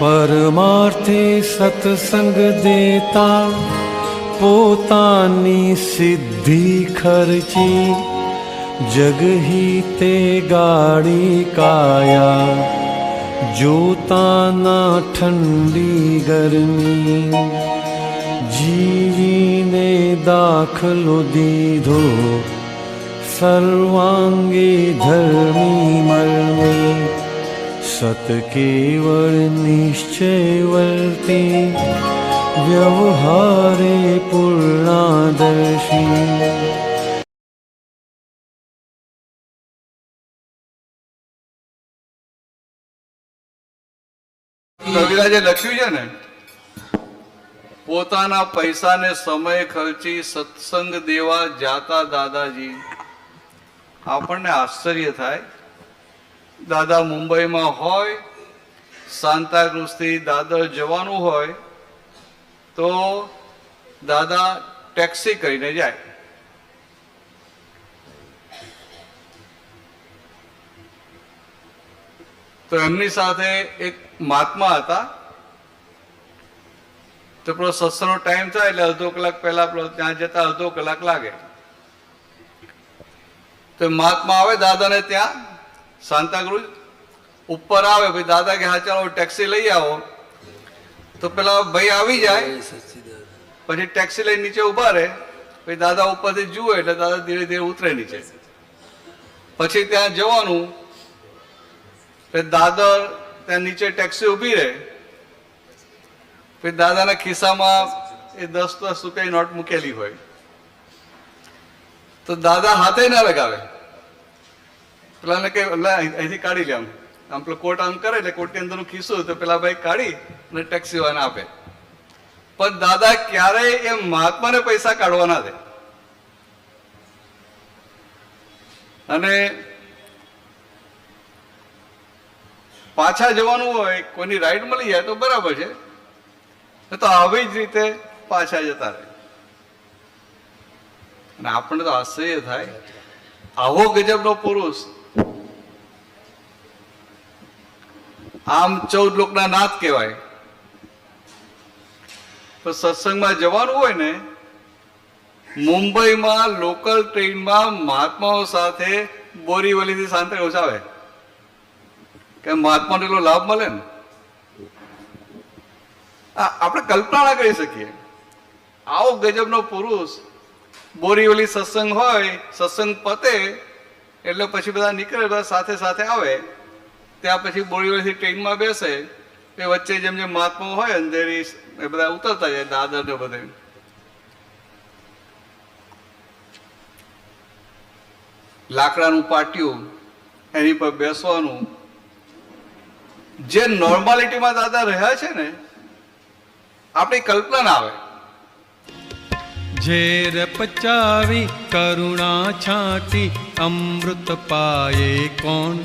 પરમાર્થે સત્સંગ દેતા પોતાની સિદ્ધિ ખર્ચી જગહિતે ગાડી કાયા જોતાના ઠંડી ગરમી જીવીને દાખલો દીધો સર્વાંગે ધર્મી મર્મી સત કેવળ નિશ્ચય વર્તી વ્યવહારે પૂર્ણાદર્શી. કવિરાજે લખ્યું છે ને, પોતાના પૈસાને સમય ખર્ચી સત્સંગ દેવા જાતા દાદાજી. આપણને આશ્ચર્ય થાય, દાદા મુંબઈમાં હોય, સાંતાક્રુઝથી દાદર જવાનું હોય તો દાદા ટેક્સી કરીને જાય. તો એમની સાથે એક મહાત્મા હતા. તો પેલો સત્સંગનો ટાઈમ થાય એટલે અડધો કલાક પહેલા ત્યાં જતા અડધો કલાક લાગે. તો મહાત્મા આવે દાદાને ત્યાં સાંતાક્રુઝ ઉપર આવે, ભાઈ દાદા કે હા ચાલો ટેક્સી લઈ આવો. તો પેલા ભાઈ આવી જાય, પછી ટેક્સી લઈને નીચે ઉભા રહે, પછી દાદા ઉપરથી જુએ એટલે દાદા ધીરે ધીરે ઉતરે નીચે. પછી ત્યાં જવાનું, દાદર ત્યાં નીચે ટેક્સી ઊભી રહે, પછી દાદાના ખિસ્સામાં એ 10 રૂપિયાની નોટ મૂકેલી હોય તો દાદા હાથે ના લગાવે, પેલાને કે અહીંથી કાઢી લે. આમ પેલો કોટ આમ કરે એટલે કોટની અંદરનું ખિસ્સું તો પેલા ભાઈ કાઢી અને ટેક્સી વાળાને આપે. પણ દાદા ક્યારેય એ મહાત્માને પૈસા કાઢવા ના દે. અને પાછા જવાનું હોય, કોઈની રાઈડ મળી જાય તો બરાબર છે, તો આવી જ રીતે પાછા જતા રહે. અને આપણને તો આશ્ચર્ય થાય, આવો ગજબનો પુરુષ આમ 14 લોકના નાથ કહેવાય. તો સત્સંગમાં જવાનું હોય ને, મુંબઈમાં લોકલ ટ્રેનમાં મહાત્માઓ સાથે બોરીવલીથી સાંતાક્રુઝ આવે કે મહાત્માને એટલો લાભ મળે ને આપણે કલ્પના ના કરી શકીએ. આવો ગજબનો પુરુષ બોરીવલી સત્સંગ હોય, સત્સંગ પતે એટલે પછી બધા નીકળે, બધા સાથે સાથે આવે. ત્યાં પછી બોરીવલીથી ટ્રેનમાં બેસે, એ વચ્ચે જેમ જેમ મહાત્મા હોય અંધેરી એ બધા ઉતરતા જાય દાદર ને બધે. લાકડાનું પાટિયું, એની પર બેસવાનું. જે નોર્માલિટીમાં દાદા રહ્યા છે ને, આપણી કલ્પના ના આવે. ઝેર પચાવી કરુણા છાંટી અમૃત પાયે કોણ?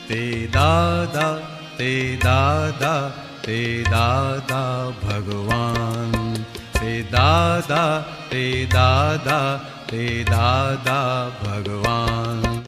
તે દાદા, તે દાદા, તે દાદા ભગવાન. તે દાદા, તે દાદા, તે દાદા ભગવાન.